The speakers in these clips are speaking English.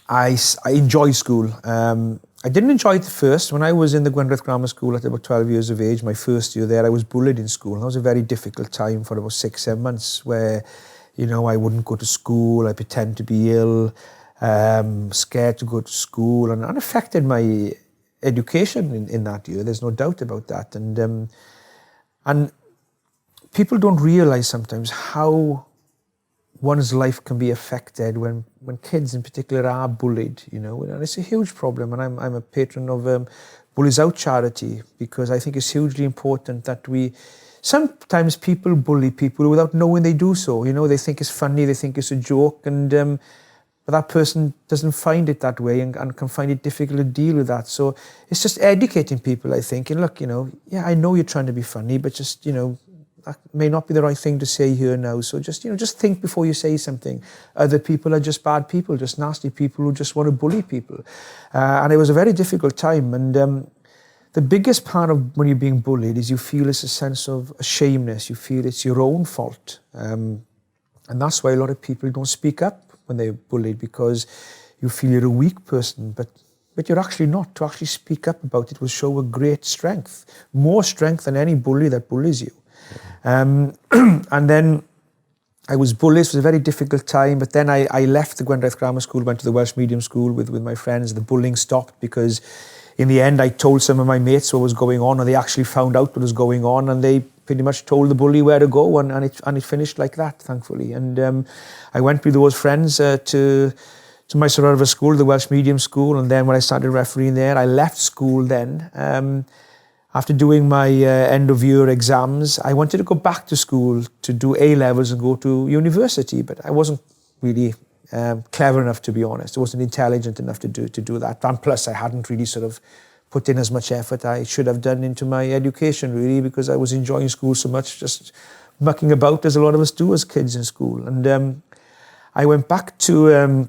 I enjoyed school. I didn't enjoy it at first. When I was in the Gwynedd Grammar School at about 12 years of age, my first year there, I was bullied in school. That was a very difficult time for about 6-7 months where, you know, I wouldn't go to school, I pretend to be ill, scared to go to school, and it affected my education in that year. There's no doubt about that. And people don't realise sometimes how one's life can be affected when kids in particular are bullied, you know, and it's a huge problem. And I'm a patron of Bullies Out charity because I think it's hugely important that sometimes people bully people without knowing they do so. You know, they think it's funny, they think it's a joke, and but that person doesn't find it that way and can find it difficult to deal with that. So it's just educating people, I think. And look, you know, yeah, I know you're trying to be funny, but just, you know, that may not be the right thing to say here now. So just, you know, just think before you say something. Other people are just bad people, just nasty people who just want to bully people. And it was a very difficult time. And the biggest part of when you're being bullied is you feel it's a sense of ashamedness. You feel it's your own fault. And that's why a lot of people don't speak up when they're bullied, because you feel you're a weak person. But you're actually not. To actually speak up about it will show a great strength, more strength than any bully that bullies you. And then I was bullied. It was a very difficult time, but then I left the Gwynedd Grammar School, went to the Welsh Medium School with my friends. The bullying stopped because in the end I told some of my mates what was going on, and they actually found out what was going on, and they pretty much told the bully where to go, and it finished like that, thankfully. And I went with those friends to my Sororfa school, the Welsh Medium School, and then when I started refereeing there, I left school then. After doing my end of year exams, I wanted to go back to school to do A-levels and go to university, but I wasn't really clever enough, to be honest. I wasn't intelligent enough to do that. And plus, I hadn't really sort of put in as much effort I should have done into my education, really, because I was enjoying school so much, just mucking about as a lot of us do as kids in school. And I went back to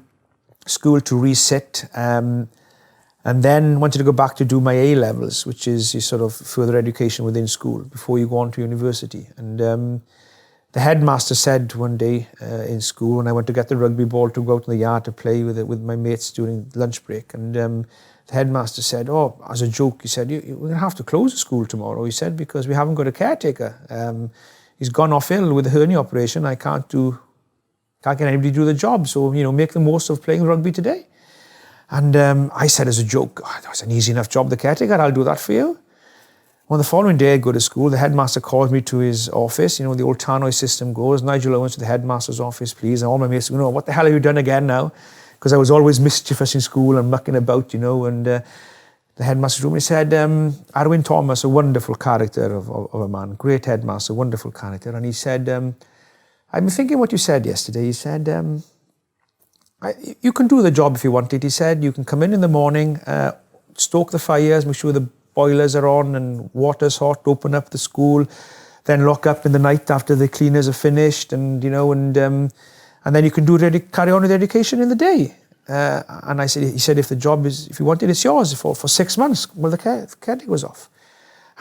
school to resit, and then wanted to go back to do my A-levels, which is your sort of further education within school before you go on to university. And the headmaster said one day in school, when I went to get the rugby ball to go out in the yard to play with my mates during lunch break, and the headmaster said, oh, as a joke, he said, we're going to have to close the school tomorrow, he said, because we haven't got a caretaker. He's gone off ill with a hernia operation. I can't get anybody to do the job, so, you know, make the most of playing rugby today. And I said as a joke, oh, that was an easy enough job, the caretaker, I'll do that for you. Well, the following day I go to school, the headmaster calls me to his office. You know, the old Tannoy system goes, Nigel Owens to the headmaster's office, please. And all my mates go, no, what the hell have you done again now? Because I was always mischievous in school and mucking about, you know. And the headmaster's room, he said, Arwyn Thomas, a wonderful character of a man, great headmaster, wonderful character. And he said, I've been thinking what you said yesterday. He said, you can do the job if you want it. He said, you can come in the morning, stoke the fires, make sure the boilers are on and water's hot, open up the school, then lock up in the night after the cleaners are finished, and, you know, and then you can carry on with education in the day. And he said, if you want it, it's yours for 6 months. Well, the caretaker was off.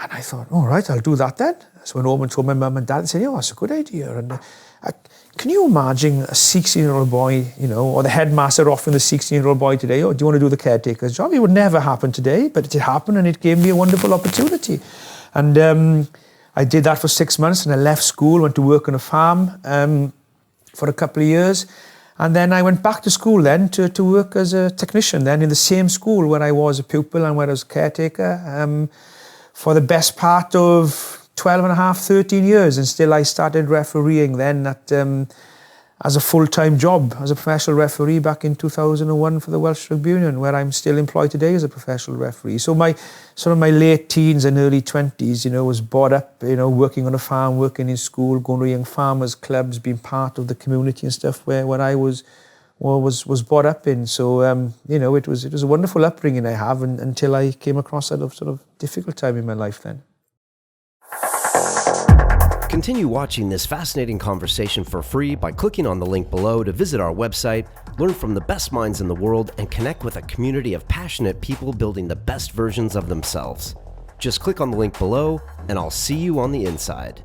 And I thought, all right, I'll do that then. So I went home and told my mum and dad, and said, yeah, that's a good idea. And can you imagine a 16-year-old boy, you know, or the headmaster offering the 16-year-old boy today, oh, do you want to do the caretaker's job? It would never happen today, but it did happen, and it gave me a wonderful opportunity. And I did that for 6 months, and I left school, went to work on a farm for a couple of years. And then I went back to school then to work as a technician then in the same school where I was a pupil and where I was a caretaker for the best part of 12 and a half, 13 years. And still I started refereeing then as a full-time job, as a professional referee back in 2001 for the Welsh Rugby Union, where I'm still employed today as a professional referee. So my late teens and early 20s, you know, was brought up, you know, working on a farm, working in school, going to young farmers clubs, being part of the community and stuff where I was brought up in. So, you know, it was a wonderful upbringing I have until I came across that sort of difficult time in my life then. Continue watching this fascinating conversation for free by clicking on the link below to visit our website, learn from the best minds in the world, and connect with a community of passionate people building the best versions of themselves. Just click on the link below, and I'll see you on the inside.